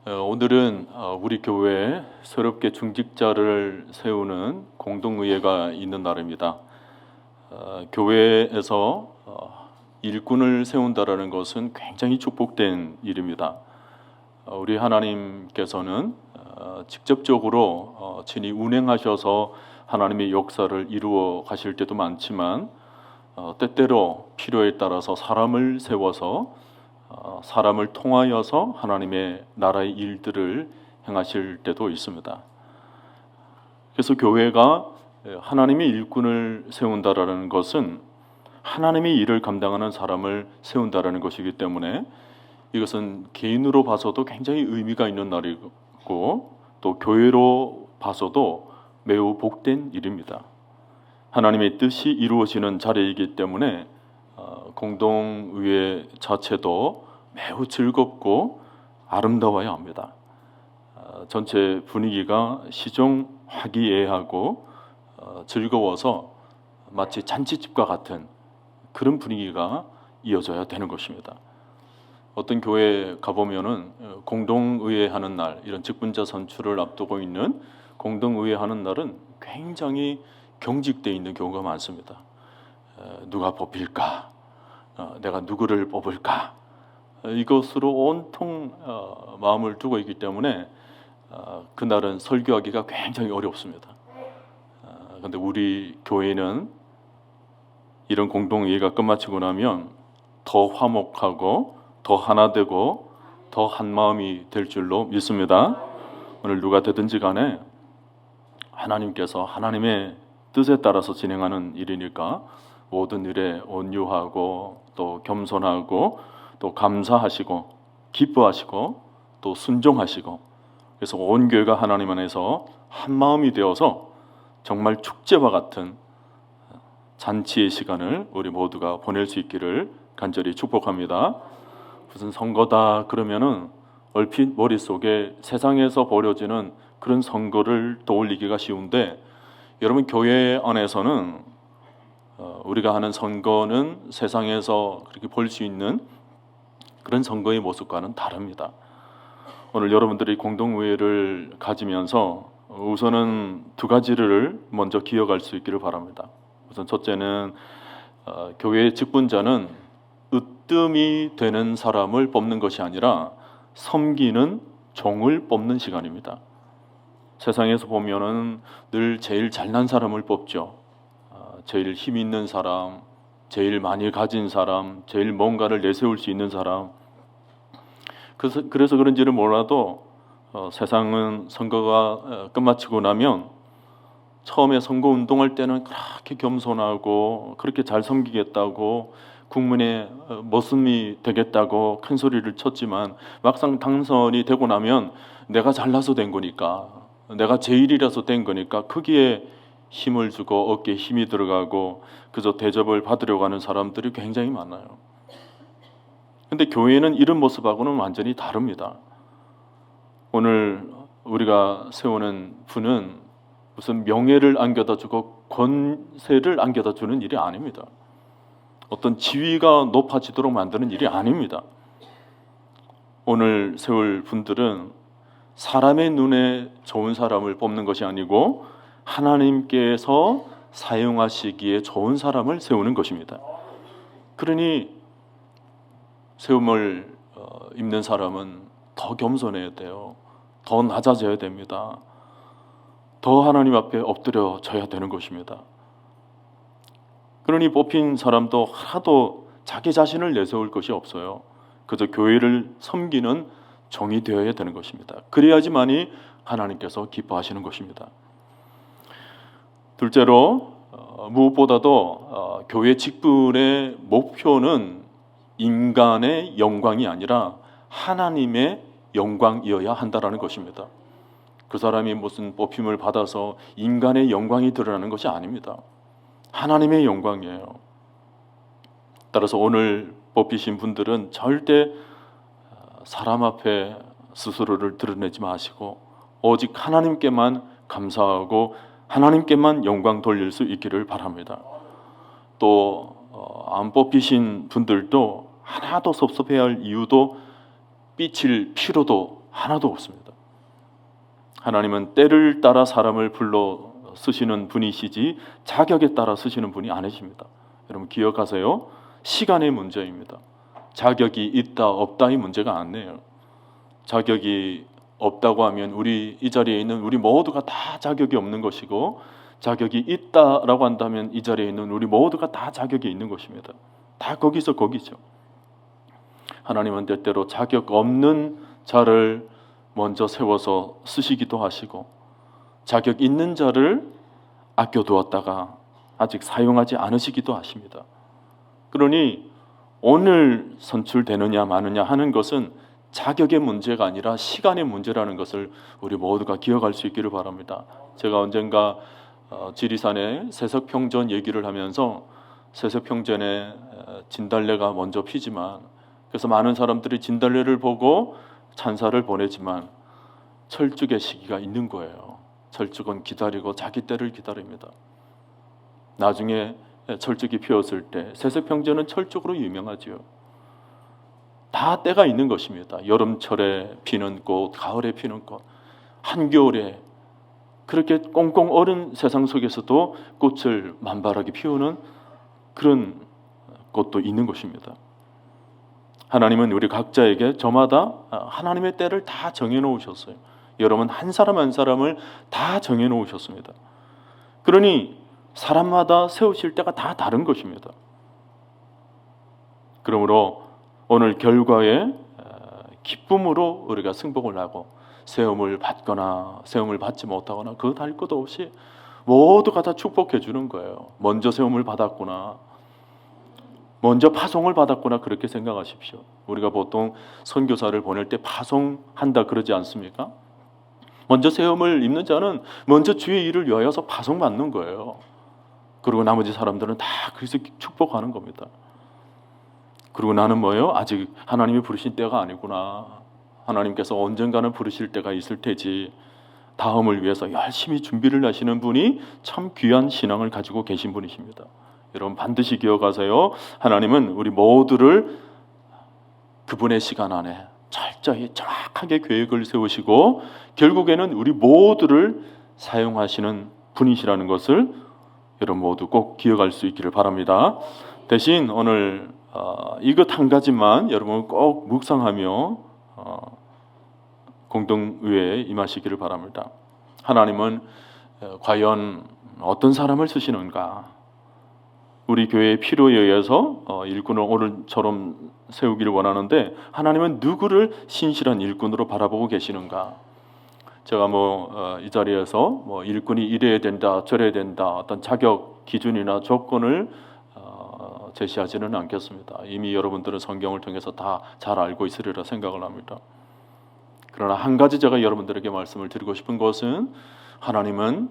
오늘은 우리 교회에 새롭게 중직자를 세우는 공동의회가 있는 날입니다. 교회에서 일꾼을 세운다라는 것은 굉장히 축복된 일입니다. 우리 하나님께서는 직접적으로 친히 운행하셔서 하나님의 역사를 이루어 가실 때도 많지만 때때로 필요에 따라서 사람을 세워서 사람을 통하여서 하나님의 나라의 일들을 행하실 때도 있습니다. 그래서 교회가 하나님의 일꾼을 세운다라는 것은 하나님의 일을 감당하는 사람을 세운다라는 것이기 때문에 이것은 개인으로 봐서도 굉장히 의미가 있는 날이고 또 교회로 봐서도 매우 복된 일입니다. 하나님의 뜻이 이루어지는 자리이기 때문에 공동의회 자체도 매우 즐겁고 아름다워야 합니다. 전체 분위기가 시종 화기애애하고 즐거워서 마치 잔치집과 같은 그런 분위기가 이어져야 되는 것입니다. 어떤 교회에 가보면은 공동의회 하는 날, 이런 직분자 선출을 앞두고 있는 공동의회 하는 날은 굉장히 경직되어 있는 경우가 많습니다. 누가 뽑힐까? 내가 누구를 뽑을까? 이것으로 온통 마음을 두고 있기 때문에 그날은 설교하기가 굉장히 어렵습니다. 그런데 우리 교회는 이런 공동회의가 끝마치고 나면 더 화목하고 더 하나 되고 더 한마음이 될 줄로 믿습니다. 오늘 누가 되든지 간에 하나님께서 하나님의 뜻에 따라서 진행하는 일이니까 모든 일에 온유하고 또 겸손하고 또 감사하시고 기뻐하시고 또 순종하시고, 그래서 온 교회가 하나님 안에서 한 마음이 되어서 정말 축제와 같은 잔치의 시간을 우리 모두가 보낼 수 있기를 간절히 축복합니다. 무슨 선거다 그러면은 얼핏 머릿속에 세상에서 벌어지는 그런 선거를 떠올리기가 쉬운데, 여러분 교회 안에서는 우리가 하는 선거는 세상에서 그렇게 볼 수 있는 그런 선거의 모습과는 다릅니다. 오늘 여러분들이 공동의회를 가지면서 우선은 두 가지를 먼저 기억할 수 있기를 바랍니다. 우선 첫째는 교회의 직분자는 으뜸이 되는 사람을 뽑는 것이 아니라 섬기는 종을 뽑는 시간입니다. 세상에서 보면은 늘 제일 잘난 사람을 뽑죠. 제일 힘 있는 사람, 제일 많이 가진 사람, 제일 뭔가를 내세울 수 있는 사람. 그래서 그런지는 몰라도 세상은 선거가 끝마치고 나면 처음에 선거 운동할 때는 그렇게 겸손하고 그렇게 잘 섬기겠다고 국민의 모습이 되겠다고 큰 소리를 쳤지만, 막상 당선이 되고 나면 내가 잘나서 된 거니까, 내가 제일이라서 된 거니까 거기에 힘을 주고 어깨에 힘이 들어가고 그저 대접을 받으려고 하는 사람들이 굉장히 많아요. 근데 교회는 이런 모습하고는 완전히 다릅니다. 오늘 우리가 세우는 분은 무슨 명예를 안겨다 주고 권세를 안겨다 주는 일이 아닙니다. 어떤 지위가 높아지도록 만드는 일이 아닙니다. 오늘 세울 분들은 사람의 눈에 좋은 사람을 뽑는 것이 아니고 하나님께서 사용하시기에 좋은 사람을 세우는 것입니다. 그러니 세움을 입는 사람은 더 겸손해야 돼요. 더 낮아져야 됩니다. 더 하나님 앞에 엎드려져야 되는 것입니다. 그러니 뽑힌 사람도 하나도 자기 자신을 내세울 것이 없어요. 그저 교회를 섬기는 종이 되어야 되는 것입니다. 그래야지만이 하나님께서 기뻐하시는 것입니다. 둘째로 무엇보다도 교회 직분의 목표는 인간의 영광이 아니라 하나님의 영광이어야 한다라는 것입니다. 그 사람이 무슨 뽑힘을 받아서 인간의 영광이 드러나는 것이 아닙니다. 하나님의 영광이에요. 따라서 오늘 뽑히신 분들은 절대 사람 앞에 스스로를 드러내지 마시고 오직 하나님께만 감사하고 하나님께만 영광 돌릴 수 있기를 바랍니다. 또 안 뽑히신 분들도 하나도 섭섭해할 이유도 삐칠 필요도 하나도 없습니다. 하나님은 때를 따라 사람을 불러 쓰시는 분이시지 자격에 따라 쓰시는 분이 아니십니다. 여러분 기억하세요. 시간의 문제입니다. 자격이 있다 없다의 문제가 아니에요. 자격이 없다고 하면 우리 이 자리에 있는 우리 모두가 다 자격이 없는 것이고, 자격이 있다라고 한다면 이 자리에 있는 우리 모두가 다 자격이 있는 것입니다. 다 거기서 거기죠. 하나님은 때때로 자격 없는 자를 먼저 세워서 쓰시기도 하시고, 자격 있는 자를 아껴두었다가 아직 사용하지 않으시기도 하십니다. 그러니 오늘 선출되느냐 마느냐 하는 것은 자격의 문제가 아니라 시간의 문제라는 것을 우리 모두가 기억할 수 있기를 바랍니다. 제가 언젠가 지리산의 세석평전 얘기를 하면서, 세석평전에 진달래가 먼저 피지만, 그래서 많은 사람들이 진달래를 보고 찬사를 보내지만 철쭉의 시기가 있는 거예요. 철쭉은 기다리고 자기 때를 기다립니다. 나중에 철쭉이 피었을 때, 세석평전은 철쭉으로 유명하지요. 다 때가 있는 것입니다. 여름철에 피는 꽃, 가을에 피는 꽃, 한겨울에 그렇게 꽁꽁 얼은 세상 속에서도 꽃을 만발하게 피우는 그런 꽃도 있는 것입니다. 하나님은 우리 각자에게 저마다 하나님의 때를 다 정해놓으셨어요. 여러분 한 사람 한 사람을 다 정해놓으셨습니다. 그러니 사람마다 세우실 때가 다 다른 것입니다. 그러므로 오늘 결과에 기쁨으로 우리가 승복을 하고, 세움을 받거나 세움을 받지 못하거나 그것 할 것도 없이 모두가 다 축복해 주는 거예요. 먼저 세움을 받았구나, 먼저 파송을 받았구나, 그렇게 생각하십시오. 우리가 보통 선교사를 보낼 때 파송한다 그러지 않습니까? 먼저 세움을 입는 자는 먼저 주의 일을 위하여서 파송받는 거예요. 그리고 나머지 사람들은 다 그래서 축복하는 겁니다. 그리고 나는 뭐예요? 아직 하나님이 부르신 때가 아니구나. 하나님께서 언젠가는 부르실 때가 있을 테지. 다음을 위해서 열심히 준비를 하시는 분이 참 귀한 신앙을 가지고 계신 분이십니다. 여러분 반드시 기억하세요. 하나님은 우리 모두를 그분의 시간 안에 철저히 정확하게 계획을 세우시고 결국에는 우리 모두를 사용하시는 분이시라는 것을 여러분 모두 꼭 기억할 수 있기를 바랍니다. 대신 오늘 이것 한 가지만 여러분 꼭 묵상하며 공동의회에 임하시기를 바랍니다. 하나님은 과연 어떤 사람을 쓰시는가? 우리 교회의 필요에 의해서 일꾼을 오늘처럼 세우기를 원하는데, 하나님은 누구를 신실한 일꾼으로 바라보고 계시는가? 제가 이 자리에서 일꾼이 이래야 된다 저래야 된다 어떤 자격 기준이나 조건을 제시하지는 않겠습니다. 이미 여러분들은 성경을 통해서 다 잘 알고 있으리라 생각을 합니다. 그러나 한 가지 제가 여러분들에게 말씀을 드리고 싶은 것은, 하나님은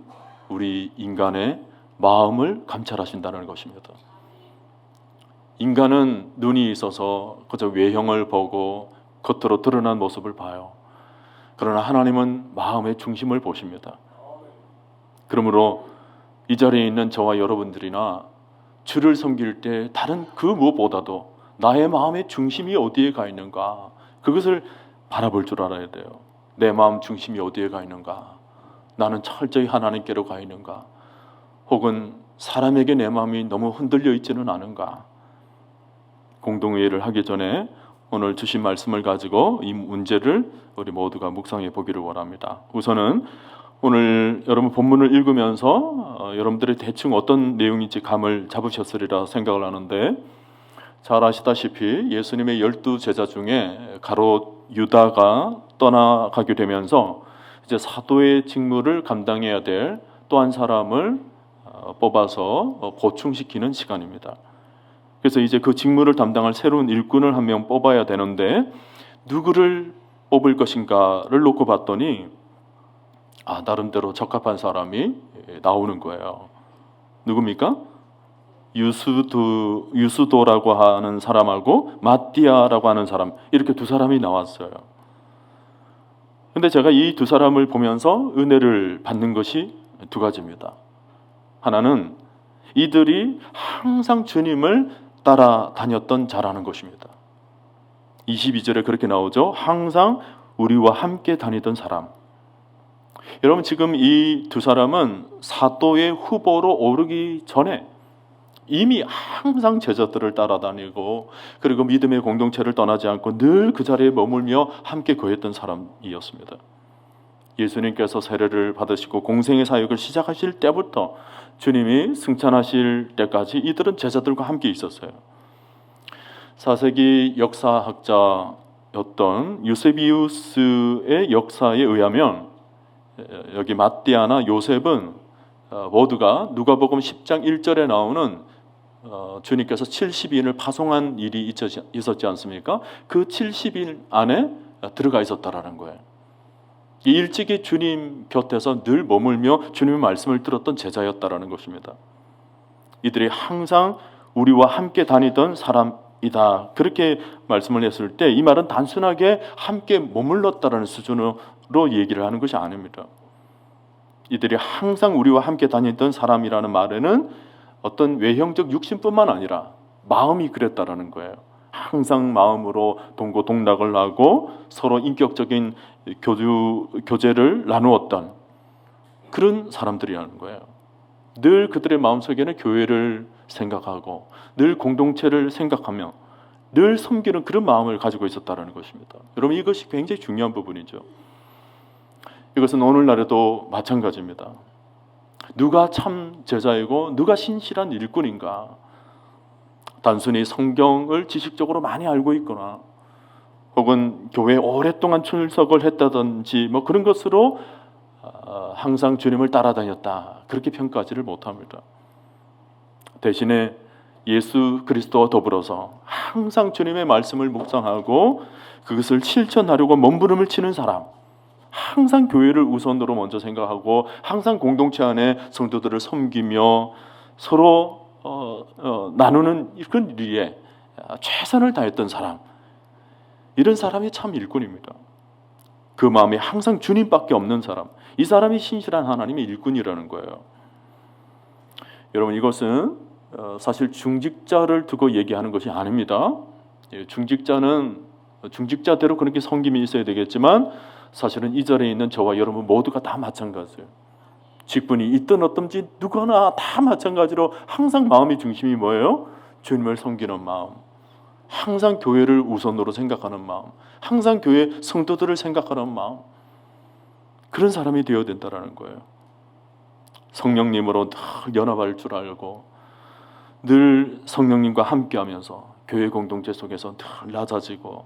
우리 인간의 마음을 감찰하신다는 것입니다. 인간은 눈이 있어서 그저 외형을 보고 겉으로 드러난 모습을 봐요. 그러나 하나님은 마음의 중심을 보십니다. 그러므로 이 자리에 있는 저와 여러분들이나 주를 섬길 때 다른 그 무엇보다도 나의 마음의 중심이 어디에 가 있는가, 그것을 바라볼 줄 알아야 돼요. 내 마음 중심이 어디에 가 있는가? 나는 철저히 하나님께로 가 있는가? 혹은 사람에게 내 마음이 너무 흔들려 있지는 않은가? 공동회의를 하기 전에 오늘 주신 말씀을 가지고 이 문제를 우리 모두가 묵상해 보기를 원합니다. 우선은 오늘 여러분 본문을 읽으면서 여러분들이 대충 어떤 내용인지 감을 잡으셨으리라 생각을 하는데, 잘 아시다시피 예수님의 12 제자 중에 가롯 유다가 떠나가게 되면서 이제 사도의 직무를 감당해야 될 또 한 사람을 뽑아서 보충시키는 시간입니다. 그래서 이제 그 직무를 담당할 새로운 일꾼을 한 명 뽑아야 되는데, 누구를 뽑을 것인가를 놓고 봤더니 나름대로 적합한 사람이 나오는 거예요. 누굽니까? 유수도라고 하는 사람하고 마띠아라고 하는 사람, 이렇게 두 사람이 나왔어요. 근데 제가 이 두 사람을 보면서 은혜를 받는 것이 두 가지입니다. 하나는 이들이 항상 주님을 따라다녔던 자라는 것입니다. 22절에 그렇게 나오죠. 항상 우리와 함께 다니던 사람. 여러분, 지금 이 두 사람은 사도의 후보로 오르기 전에 이미 항상 제자들을 따라다니고, 그리고 믿음의 공동체를 떠나지 않고 늘 그 자리에 머물며 함께 거했던 사람이었습니다. 예수님께서 세례를 받으시고 공생의 사역을 시작하실 때부터 주님이 승천하실 때까지 이들은 제자들과 함께 있었어요. 4세기 역사학자였던 유세비우스의 역사에 의하면 여기 마띠아나 요셉은 모두가 누가복음 10장 1절에 나오는 주님께서 70인을 파송한 일이 있었지 않습니까? 그 70인 안에 들어가 있었다라는 거예요. 일찍이 주님 곁에서 늘 머물며 주님의 말씀을 들었던 제자였다라는 것입니다. 이들이 항상 우리와 함께 다니던 사람이다, 그렇게 말씀을 했을 때 이 말은 단순하게 함께 머물렀다라는 수준으로 얘기를 하는 것이 아닙니다. 이들이 항상 우리와 함께 다니던 사람이라는 말에는 어떤 외형적 육신뿐만 아니라 마음이 그랬다라는 거예요. 항상 마음으로 동고동락을 하고 서로 인격적인 교제를 나누었던 그런 사람들이라는 거예요. 늘 그들의 마음속에는 교회를 생각하고 늘 공동체를 생각하며 늘 섬기는 그런 마음을 가지고 있었다는 것입니다. 여러분, 이것이 굉장히 중요한 부분이죠. 이것은 오늘날에도 마찬가지입니다. 누가 참 제자이고 누가 신실한 일꾼인가? 단순히 성경을 지식적으로 많이 알고 있거나 혹은 교회에 오랫동안 출석을 했다든지 그런 것으로 항상 주님을 따라다녔다, 그렇게 평가하지를 못합니다. 대신에 예수 그리스도와 더불어서 항상 주님의 말씀을 묵상하고 그것을 실천하려고 몸부림을 치는 사람, 항상 교회를 우선으로 먼저 생각하고 항상 공동체 안에 성도들을 섬기며 서로 나누는 그런 일에 최선을 다했던 사람, 이런 사람이 참 일꾼입니다. 그 마음이 항상 주님밖에 없는 사람, 이 사람이 신실한 하나님의 일꾼이라는 거예요. 여러분, 이것은 사실 중직자를 두고 얘기하는 것이 아닙니다. 중직자는 중직자대로 그렇게 섬김이 있어야 되겠지만 사실은 이 자리에 있는 저와 여러분 모두가 다 마찬가지예요. 직분이 있든 어떤지 누구나 다 마찬가지로 항상 마음의 중심이 뭐예요? 주님을 섬기는 마음, 항상 교회를 우선으로 생각하는 마음, 항상 교회 성도들을 생각하는 마음, 그런 사람이 되어야 된다는 거예요. 성령님으로 늘 연합할 줄 알고 늘 성령님과 함께하면서 교회 공동체 속에서 늘 낮아지고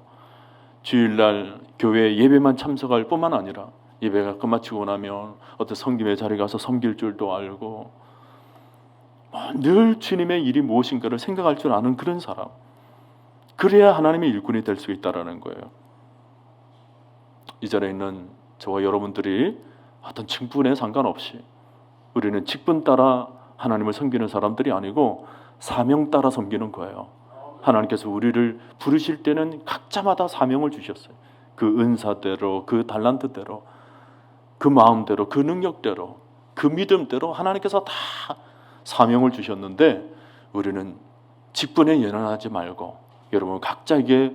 주일날 교회 예배만 참석할 뿐만 아니라 예배가 끝마치고 나면 어떤 섬김의 자리에 가서 섬길 줄도 알고 늘 주님의 일이 무엇인가를 생각할 줄 아는 그런 사람, 그래야 하나님의 일꾼이 될 수 있다는 거예요. 이 자리에 있는 저와 여러분들이 어떤 직분에 상관없이 우리는 직분 따라 하나님을 섬기는 사람들이 아니고 사명 따라 섬기는 거예요. 하나님께서 우리를 부르실 때는 각자마다 사명을 주셨어요. 그 은사대로, 그 달란트대로, 그 마음대로, 그 능력대로, 그 믿음대로 하나님께서 다 사명을 주셨는데 우리는 직분에 연연하지 말고 여러분 각자에게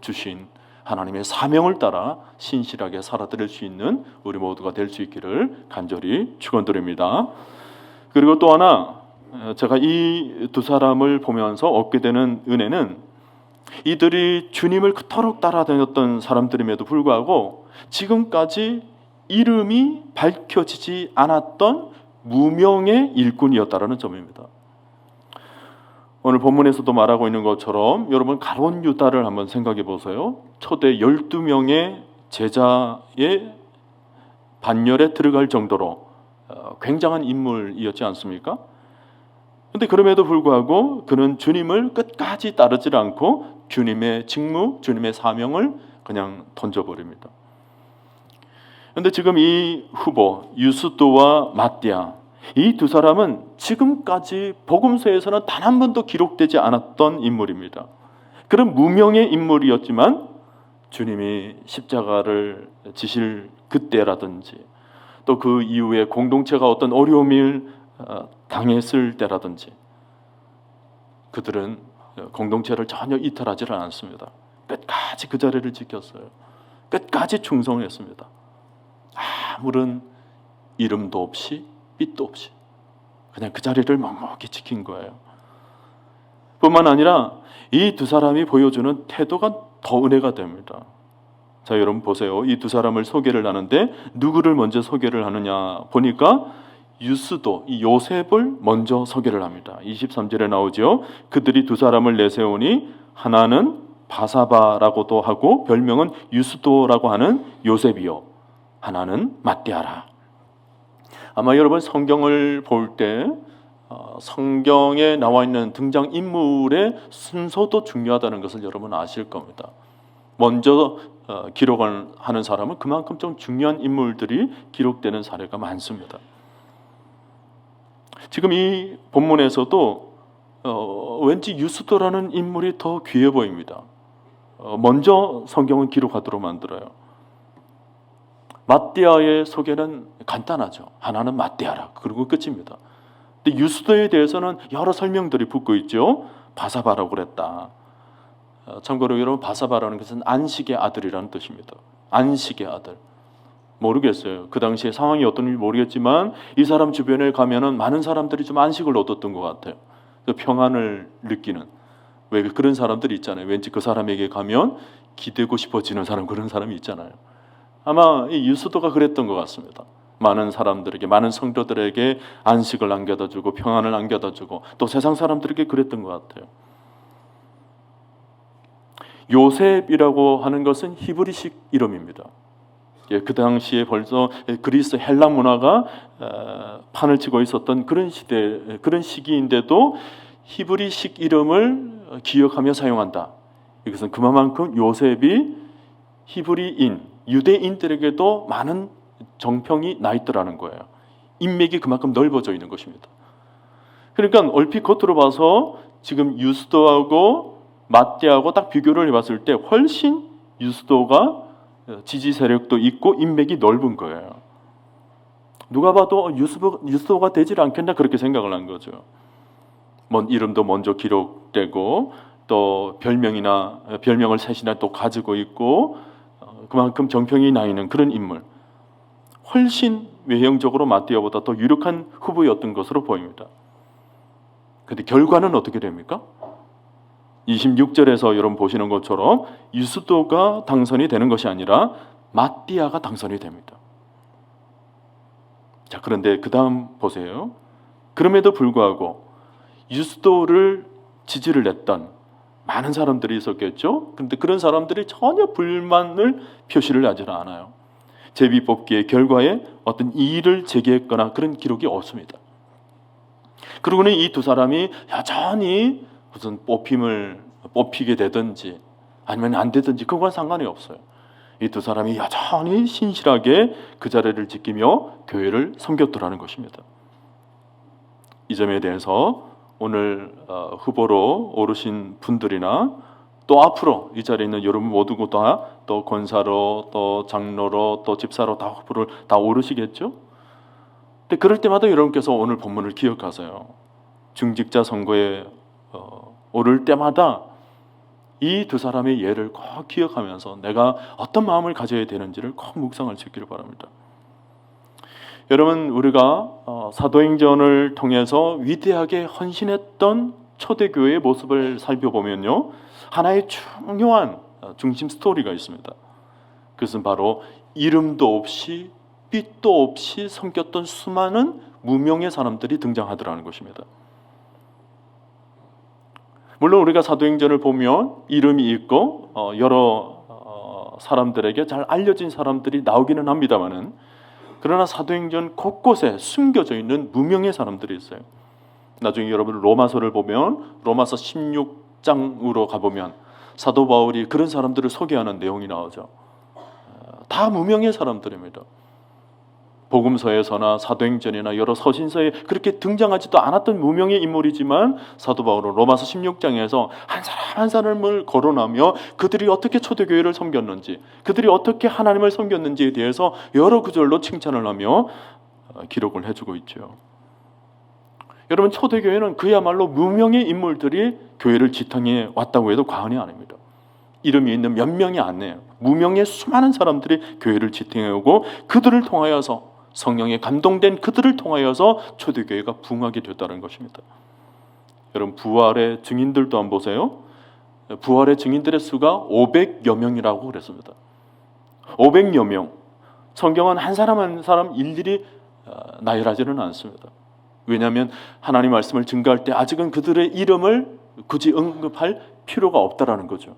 주신 하나님의 사명을 따라 신실하게 살아드릴 수 있는 우리 모두가 될 수 있기를 간절히 축원드립니다. 그리고 또 하나, 제가 이 두 사람을 보면서 얻게 되는 은혜는 이들이 주님을 그토록 따라다녔던 사람들임에도 불구하고 지금까지 이름이 밝혀지지 않았던 무명의 일꾼이었다라는 점입니다. 오늘 본문에서도 말하고 있는 것처럼 여러분 가룟 유다를 한번 생각해 보세요. 초대 12명의 제자의 반열에 들어갈 정도로 굉장한 인물이었지 않습니까? 그런데 그럼에도 불구하고 그는 주님을 끝까지 따르지 않고 주님의 직무, 주님의 사명을 그냥 던져버립니다. 그런데 지금 이 후보 유스도와 마띠아, 이 두 사람은 지금까지 복음서에서는 단 한 번도 기록되지 않았던 인물입니다. 그런 무명의 인물이었지만 주님이 십자가를 지실 그때라든지 또 그 이후에 공동체가 어떤 어려움을 당했을 때라든지 그들은 공동체를 전혀 이탈하지를 않습니다. 끝까지 그 자리를 지켰어요. 끝까지 충성했습니다. 아무런 이름도 없이 빛도 없이 그냥 그 자리를 묵묵히 지킨 거예요. 뿐만 아니라 이 두 사람이 보여주는 태도가 더 은혜가 됩니다. 자, 여러분 보세요. 이 두 사람을 소개를 하는데 누구를 먼저 소개를 하느냐 보니까 유스도, 이 요셉을 먼저 소개를 합니다. 23절에 나오죠. 그들이 두 사람을 내세우니 하나는 바사바라고도 하고 별명은 유스도라고 하는 요셉이요, 하나는 ματ디아라. 아마 여러분 성경을 볼 때 성경에 나와 있는 등장 인물의 순서도 중요하다는 것을 여러분 아실 겁니다. 먼저 기록을 하는 사람은 그만큼 좀 중요한 인물들이 기록되는 사례가 많습니다. 지금 이 본문에서도 왠지 유스도라는 인물이 더 귀해 보입니다. 먼저 성경은 기록하도록 만들어요. 맏디아의 소개는 간단하죠. 하나는 맏디아라. 그리고 끝입니다. 근데 유스도에 대해서는 여러 설명들이 붙고 있죠. 바사바라고 그랬다. 참고로 여러분, 바사바라는 것은 안식의 아들이라는 뜻입니다. 안식의 아들. 모르겠어요. 그 당시에 상황이 어떤지 모르겠지만 이 사람 주변에 가면은 많은 사람들이 좀 안식을 얻었던 것 같아요. 평안을 느끼는. 왜 그런 사람들이 있잖아요. 왠지 그 사람에게 가면 기대고 싶어지는 사람, 그런 사람이 있잖아요. 아마 이 유스도가 그랬던 것 같습니다. 많은 사람들에게, 많은 성도들에게 안식을 안겨다주고 평안을 안겨다주고 또 세상 사람들에게 그랬던 것 같아요. 요셉이라고 하는 것은 히브리식 이름입니다. 그 당시에 벌써 그리스 헬라 문화가 판을 치고 있었던 그런 시대, 그런 시기인데도 히브리식 이름을 기억하며 사용한다. 이것은 그만큼 요셉이 히브리인, 유대인들에게도 많은 정평이 나 있더라는 거예요. 인맥이 그만큼 넓어져 있는 것입니다. 그러니까 얼핏 겉으로 봐서 지금 유스도하고 맏디아하고 딱 비교를 해봤을 때 훨씬 유스도가 지지 세력도 있고 인맥이 넓은 거예요. 누가 봐도 유스도가 되질 않겠나 그렇게 생각을 한 거죠. 이름도 먼저 기록되고 또 별명을 셋이나 또 가지고 있고 그만큼 정평이 나 있는 그런 인물. 훨씬 외형적으로 맏디아보다 더 유력한 후보였던 것으로 보입니다. 그런데 결과는 어떻게 됩니까? 26절에서 여러분 보시는 것처럼 유스도가 당선이 되는 것이 아니라 맏디아가 당선이 됩니다. 자, 그런데 그 다음 보세요. 그럼에도 불구하고 유스도를 지지를 냈던 많은 사람들이 있었겠죠. 그런데 그런 사람들이 전혀 불만을 표시를 하지는 않아요. 제비뽑기의 결과에 어떤 이의를 제기했거나 그런 기록이 없습니다. 그러고는 이 두 사람이 여전히 무슨 뽑히게 되든지 아니면 안 되든지 그건 상관이 없어요. 이 두 사람이 여전히 신실하게 그 자리를 지키며 교회를 섬겼더라는 것입니다. 이 점에 대해서 오늘 후보로 오르신 분들이나 또 앞으로 이 자리에 있는 여러분 모두가 다 또 권사로 또 장로로 또 집사로 다 후보를 다 오르시겠죠? 근데 그럴 때마다 여러분께서 오늘 본문을 기억하세요. 중직자 선거에 오를 때마다 이 두 사람의 예를 꼭 기억하면서 내가 어떤 마음을 가져야 되는지를 꼭 묵상을 지키길 바랍니다. 여러분, 우리가 사도행전을 통해서 위대하게 헌신했던 초대교회의 모습을 살펴보면요, 하나의 중요한 중심 스토리가 있습니다. 그것은 바로 이름도 없이 빛도 없이 섬겼던 수많은 무명의 사람들이 등장하더라는 것입니다. 물론 우리가 사도행전을 보면 이름이 있고 여러 사람들에게 잘 알려진 사람들이 나오기는 합니다만은, 그러나 사도행전 곳곳에 숨겨져 있는 무명의 사람들이 있어요. 나중에 여러분 로마서를 보면 로마서 16장으로 가보면 사도 바울이 그런 사람들을 소개하는 내용이 나오죠. 다 무명의 사람들입니다. 복음서에서나 사도행전이나 여러 서신서에 그렇게 등장하지도 않았던 무명의 인물이지만 사도 바울은 로마서 16장에서 한 사람 한 사람을 거론하며 그들이 어떻게 초대교회를 섬겼는지, 그들이 어떻게 하나님을 섬겼는지에 대해서 여러 구절로 칭찬을 하며 기록을 해주고 있죠. 여러분, 초대교회는 그야말로 무명의 인물들이 교회를 지탱해 왔다고 해도 과언이 아닙니다. 이름이 있는 몇 명이 안 돼요. 무명의 수많은 사람들이 교회를 지탱해오고 그들을 통하여서 성령에 감동된 그들을 통하여서 초대교회가 부흥하게 됐다는 것입니다. 여러분, 부활의 증인들도 한번 보세요. 부활의 증인들의 수가 500여 명이라고 그랬습니다. 500여 명. 성경은 한 사람 한 사람 일일이 나열하지는 않습니다. 왜냐하면 하나님 말씀을 증거할 때 아직은 그들의 이름을 굳이 언급할 필요가 없다라는 거죠.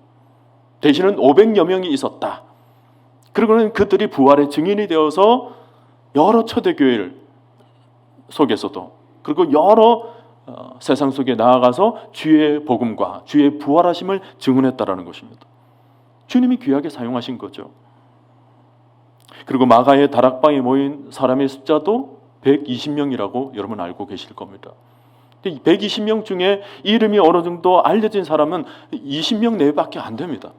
대신은 500여 명이 있었다. 그리고는 그들이 부활의 증인이 되어서 여러 초대교회 속에서도, 그리고 여러 세상 속에 나아가서 주의 복음과 주의 부활하심을 증언했다라는 것입니다. 주님이 귀하게 사용하신 거죠. 그리고 마가의 다락방에 모인 사람의 숫자도 120명이라고 여러분 알고 계실 겁니다. 120명 중에 이름이 어느 정도 알려진 사람은 20명 내외밖에 안 됩니다.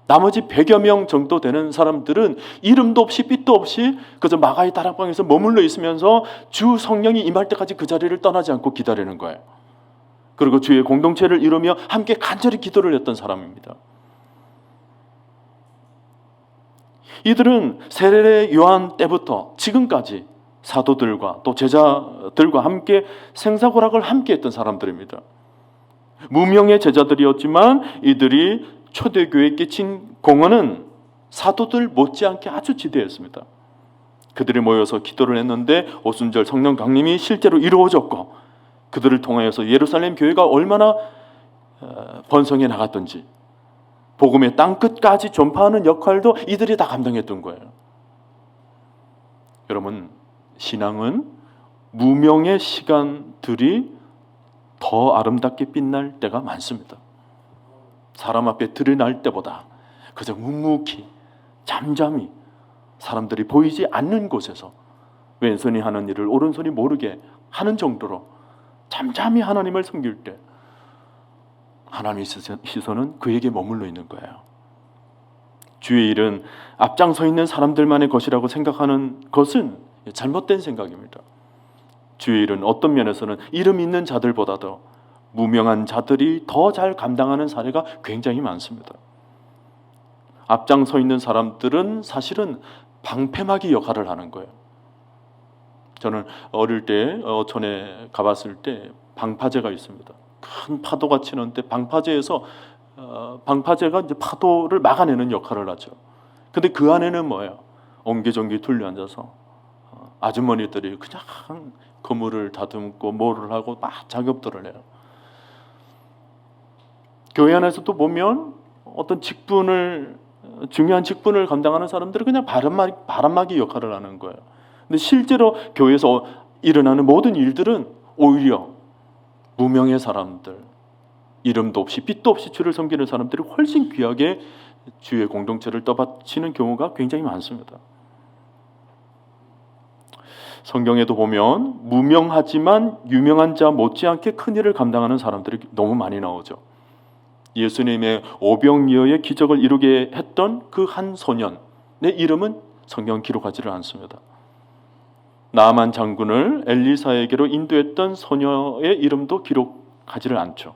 나머지 100여 명 정도 되는 사람들은 이름도 없이 빛도 없이 그저 마가의 다락방에서 머물러 있으면서 주 성령이 임할 때까지 그 자리를 떠나지 않고 기다리는 거예요. 그리고 주의 공동체를 이루며 함께 간절히 기도를 했던 사람입니다. 이들은 세례 요한 때부터 지금까지 사도들과 또 제자들과 함께 생사고락을 함께 했던 사람들입니다. 무명의 제자들이었지만 이들이 초대교회에 끼친 공헌은 사도들 못지않게 아주 지대했습니다. 그들이 모여서 기도를 했는데 오순절 성령 강림이 실제로 이루어졌고, 그들을 통하여서 예루살렘 교회가 얼마나 번성해 나갔던지, 복음의 땅끝까지 전파하는 역할도 이들이 다 감당했던 거예요. 여러분, 신앙은 무명의 시간들이 더 아름답게 빛날 때가 많습니다. 사람 앞에 드러날 때보다 그저 묵묵히 잠잠히 사람들이 보이지 않는 곳에서 왼손이 하는 일을 오른손이 모르게 하는 정도로 잠잠히 하나님을 섬길 때 하나님의 시선은 그에게 머물러 있는 거예요. 주의 일은 앞장서 있는 사람들만의 것이라고 생각하는 것은 잘못된 생각입니다. 주의 일은 어떤 면에서는 이름 있는 자들보다도 무명한 자들이 더 잘 감당하는 사례가 굉장히 많습니다. 앞장서 있는 사람들은 사실은 방패막이 역할을 하는 거예요. 저는 어릴 때 어촌에 가봤을 때 방파제가 있습니다. 큰 파도가 치는데 방파제에서 방파제가 이제 파도를 막아내는 역할을 하죠. 근데 그 안에는 뭐예요? 옹기종기 둘러앉아서 아주머니들이 그냥 그물을 다듬고 뭐를 하고 막 작업들을 해요. 교회 안에서도 보면 어떤 중요한 직분을 감당하는 사람들은 그냥 바람막이 역할을 하는 거예요. 근데 실제로 교회에서 일어나는 모든 일들은 오히려 무명의 사람들, 이름도 없이 빛도 없이 주를 섬기는 사람들이 훨씬 귀하게 주의 공동체를 떠받치는 경우가 굉장히 많습니다. 성경에도 보면 무명하지만 유명한 자 못지않게 큰 일을 감당하는 사람들이 너무 많이 나오죠. 예수님의 오병이어의 기적을 이루게 했던 그 한 소년의 이름은 성경 기록하지를 않습니다. 나아만 장군을 엘리사에게로 인도했던 소녀의 이름도 기록하지를 않죠.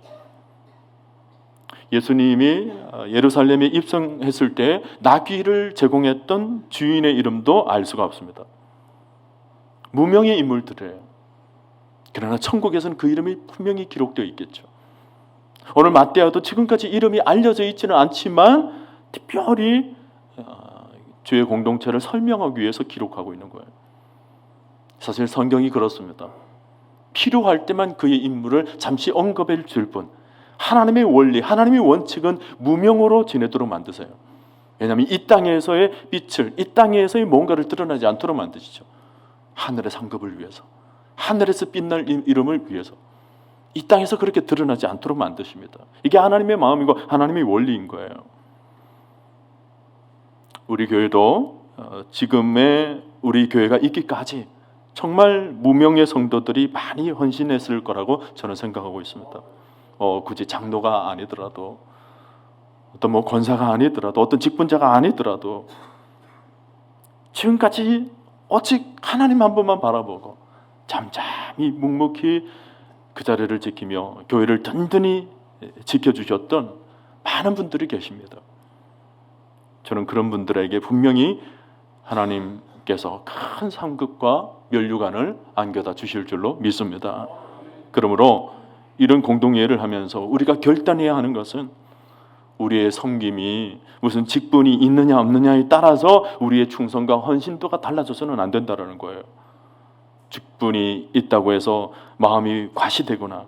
예수님이 예루살렘에 입성했을 때 나귀를 제공했던 주인의 이름도 알 수가 없습니다. 무명의 인물들이에요. 그러나 천국에서는 그 이름이 분명히 기록되어 있겠죠. 오늘 마태아도 지금까지 이름이 알려져 있지는 않지만 특별히 주의 공동체를 설명하기 위해서 기록하고 있는 거예요. 사실 성경이 그렇습니다. 필요할 때만 그의 인물을 잠시 언급해 줄 뿐, 하나님의 원리, 하나님의 원칙은 무명으로 지내도록 만드세요. 왜냐하면 이 땅에서의 빛을, 이 땅에서의 뭔가를 드러나지 않도록 만드시죠. 하늘의 상급을 위해서, 하늘에서 빛날 이름을 위해서 이 땅에서 그렇게 드러나지 않도록 만드십니다. 이게 하나님의 마음이고 하나님의 원리인 거예요. 우리 교회도 지금의 우리 교회가 있기까지 정말 무명의 성도들이 많이 헌신했을 거라고 저는 생각하고 있습니다. 굳이 장로가 아니더라도, 어떤 권사가 아니더라도, 어떤 직분자가 아니더라도 지금까지 오직 하나님 한 분만 바라보고 잠잠히 묵묵히 그 자리를 지키며 교회를 든든히 지켜주셨던 많은 분들이 계십니다. 저는 그런 분들에게 분명히 하나님께서 큰 상급과 면류관을 안겨다 주실 줄로 믿습니다. 그러므로 이런 공동예를 하면서 우리가 결단해야 하는 것은 우리의 섬김이 무슨 직분이 있느냐 없느냐에 따라서 우리의 충성과 헌신도가 달라져서는 안 된다는 거예요. 직분이 있다고 해서 마음이 과시되거나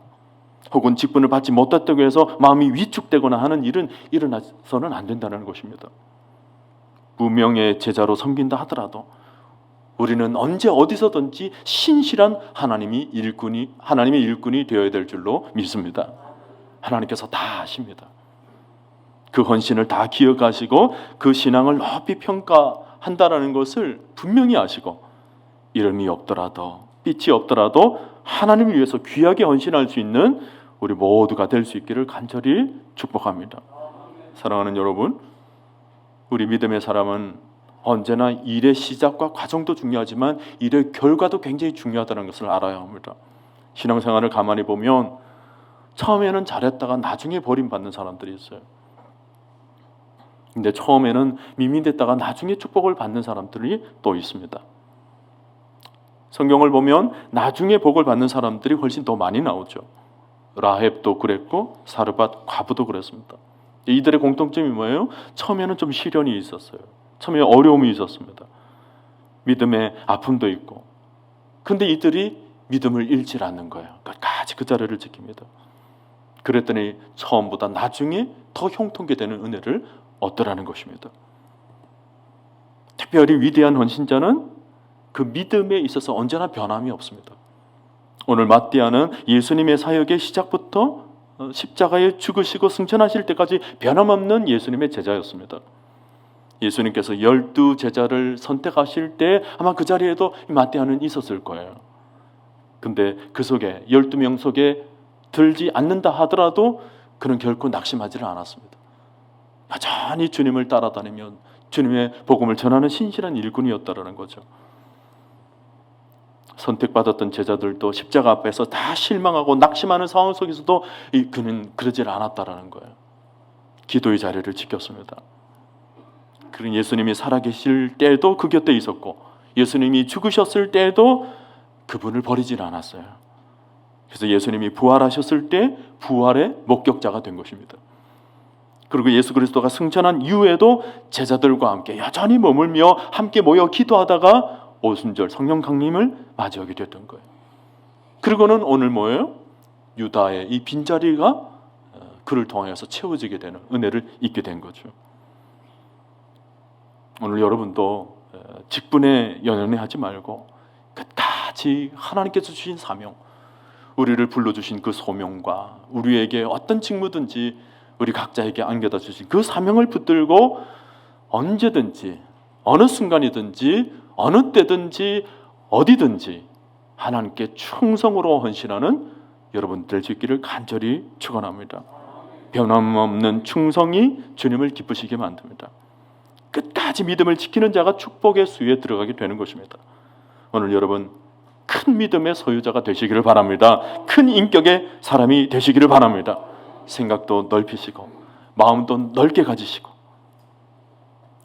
혹은 직분을 받지 못했다고 해서 마음이 위축되거나 하는 일은 일어나서는 안 된다는 것입니다. 무명의 제자로 섬긴다 하더라도 우리는 언제 어디서든지 신실한 하나님의 일꾼이 되어야 될 줄로 믿습니다. 하나님께서 다 아십니다. 그 헌신을 다 기억하시고 그 신앙을 높이 평가한다라는 것을 분명히 아시고 이름이 없더라도 빛이 없더라도 하나님을 위해서 귀하게 헌신할 수 있는 우리 모두가 될 수 있기를 간절히 축복합니다. 사랑하는 여러분, 우리 믿음의 사람은 언제나 일의 시작과 과정도 중요하지만 일의 결과도 굉장히 중요하다는 것을 알아야 합니다. 신앙생활을 가만히 보면 처음에는 잘했다가 나중에 버림받는 사람들이 있어요. 근데 처음에는 밋밋했다가 나중에 축복을 받는 사람들이 또 있습니다. 성경을 보면 나중에 복을 받는 사람들이 훨씬 더 많이 나오죠. 라헵도 그랬고 사르밧 과부도 그랬습니다. 이들의 공통점이 뭐예요? 처음에는 좀 시련이 있었어요. 처음에 어려움이 있었습니다. 믿음의 아픔도 있고. 근데 이들이 믿음을 잃지 않는 거예요. 끝까지 그 자리를 지킵니다. 그랬더니 처음보다 나중에 더 형통케 되는 은혜를 얻더라는 것입니다. 특별히 위대한 헌신자는 그 믿음에 있어서 언제나 변함이 없습니다. 오늘 마띠아는 예수님의 사역의 시작부터 십자가에 죽으시고 승천하실 때까지 변함없는 예수님의 제자였습니다. 예수님께서 12 제자를 선택하실 때 아마 그 자리에도 마띠아는 있었을 거예요. 근데 그 속에 12명 속에 들지 않는다 하더라도 그는 결코 낙심하지를 않았습니다. 여전히 주님을 따라다니며 주님의 복음을 전하는 신실한 일꾼이었다라는 거죠. 선택받았던 제자들도 십자가 앞에서 다 실망하고 낙심하는 상황 속에서도 그는 그러질 않았다라는 거예요. 기도의 자리를 지켰습니다. 그런 예수님이 살아계실 때에도 그 곁에 있었고 예수님이 죽으셨을 때에도 그분을 버리질 않았어요. 그래서 예수님이 부활하셨을 때 부활의 목격자가 된 것입니다. 그리고 예수 그리스도가 승천한 이후에도 제자들과 함께 여전히 머물며 함께 모여 기도하다가 오순절 성령 강림을 맞이하게 됐던 거예요. 그리고는 오늘 뭐예요? 유다의 이 빈자리가 그를 통해서 채워지게 되는 은혜를 잊게 된 거죠. 오늘 여러분도 직분에 연연해하지 말고 끝까지 하나님께서 주신 사명, 우리를 불러주신 그 소명과 우리에게 어떤 직무든지 우리 각자에게 안겨다 주신 그 사명을 붙들고 언제든지 어느 순간이든지 어느 때든지 어디든지 하나님께 충성으로 헌신하는 여러분 될 수 있기를 간절히 축원합니다. 변함없는 충성이 주님을 기쁘시게 만듭니다. 끝까지 믿음을 지키는 자가 축복의 수에 들어가게 되는 것입니다. 오늘 여러분 큰 믿음의 소유자가 되시기를 바랍니다. 큰 인격의 사람이 되시기를 바랍니다. 생각도 넓히시고 마음도 넓게 가지시고.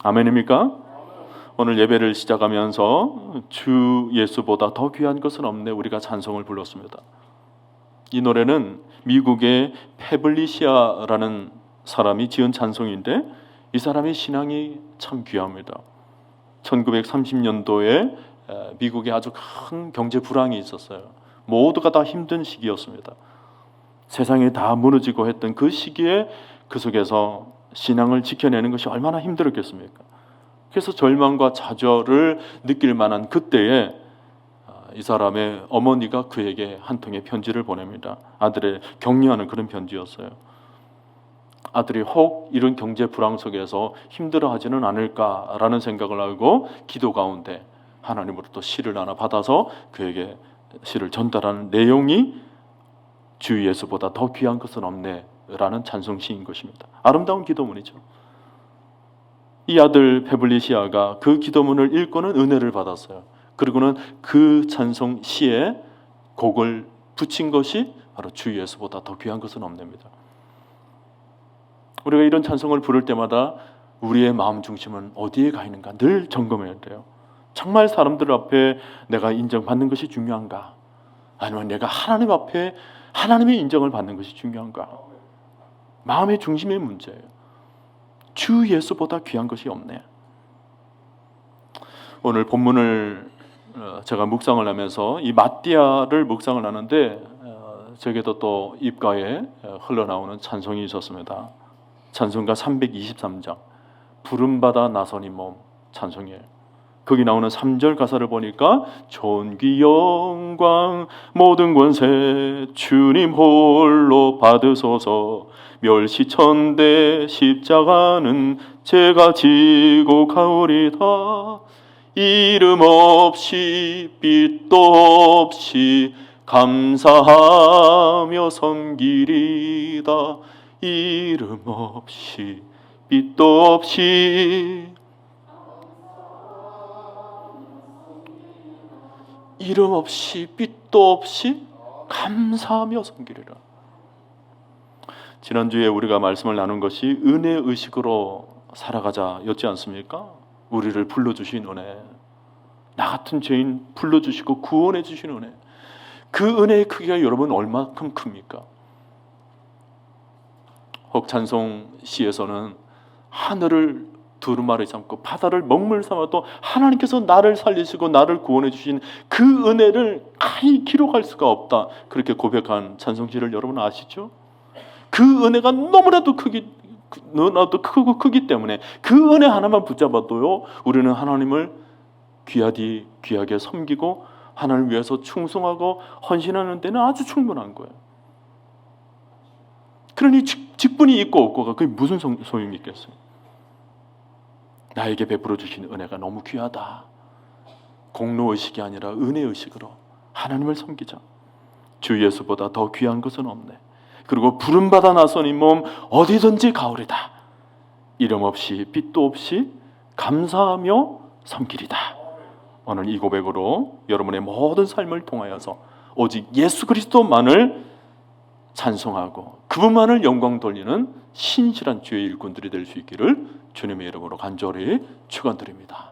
아멘입니까? 오늘 예배를 시작하면서 주 예수보다 더 귀한 것은 없네 우리가 찬송을 불렀습니다. 이 노래는 미국의 페블리시아라는 사람이 지은 찬송인데 이 사람의 신앙이 참 귀합니다. 1930년도에 미국에 아주 큰 경제 불황이 있었어요. 모두가 다 힘든 시기였습니다. 세상이 다 무너지고 했던 그 시기에 그 속에서 신앙을 지켜내는 것이 얼마나 힘들었겠습니까? 그래서 절망과 좌절을 느낄 만한 그때에 이 사람의 어머니가 그에게 한 통의 편지를 보냅니다. 아들의 격려하는 그런 편지였어요. 아들이 혹 이런 경제 불황 속에서 힘들어하지는 않을까라는 생각을 하고 기도 가운데 하나님으로부터 시를 하나 받아서 그에게 시를 전달하는 내용이 주 예수보다 더 귀한 것은 없네 라는 찬송시인 것입니다. 아름다운 기도문이죠. 이 아들 페블리시아가 그 기도문을 읽고는 은혜를 받았어요. 그리고는 그 찬송 시에 곡을 붙인 것이 바로 주 예수보다 더 귀한 것은 없습니다. 우리가 이런 찬송을 부를 때마다 우리의 마음 중심은 어디에 가 있는가 늘 점검해야 돼요. 정말 사람들 앞에 내가 인정받는 것이 중요한가? 아니면 내가 하나님 앞에 하나님의 인정을 받는 것이 중요한가? 마음의 중심의 문제예요. 주 예수보다 귀한 것이 없네. 오늘 본문을 제가 묵상을 하면서 이 마띠아를 묵상을 하는데 저에게도 또 입가에 흘러나오는 찬송이 있었습니다. 찬송가 323장 부름받아 나서니 몸 찬송이에요. 거기 나오는 3절 가사를 보니까 존귀 영광 모든 권세 주님 홀로 받으소서 멸시천대 십자가는 제가 지고 가오리다 이름 없이 빛도 없이 감사하며 섬기리다 이름 없이 빛도 없이 이름 없이 빛도 없이 감사하며 섬기리라. 지난주에 우리가 말씀을 나눈 것이 은혜의식으로 살아가자였지 않습니까? 우리를 불러주신 은혜, 나 같은 죄인 불러주시고 구원해 주신 은혜, 그 은혜의 크기가 여러분 얼마큼 큽니까? 혹 찬송시에서는 하늘을 두루마리 삼고 바다를 먹물 삼아도 하나님께서 나를 살리시고 나를 구원해 주신 그 은혜를 아예 기록할 수가 없다, 그렇게 고백한 찬송시를 여러분 아시죠? 그 은혜가 너무나도 크고 크기 때문에 그 은혜 하나만 붙잡아도요 우리는 하나님을 귀하게 섬기고 하나님을 위해서 충성하고 헌신하는 데는 아주 충분한 거예요. 그러니 직분이 있고 없고가 그게 무슨 소용이 있겠어요? 나에게 베풀어 주신 은혜가 너무 귀하다. 공로의식이 아니라 은혜의식으로 하나님을 섬기자. 주 예수보다 더 귀한 것은 없네. 그리고 부름받아 나서니 몸 어디든지 가오리다. 이름 없이 빛도 없이 감사하며 섬기리다. 오늘 이 고백으로 여러분의 모든 삶을 통하여서 오직 예수 그리스도만을 찬송하고 그분만을 영광 돌리는 신실한 주의 일꾼들이 될 수 있기를 주님의 이름으로 간절히 축원드립니다.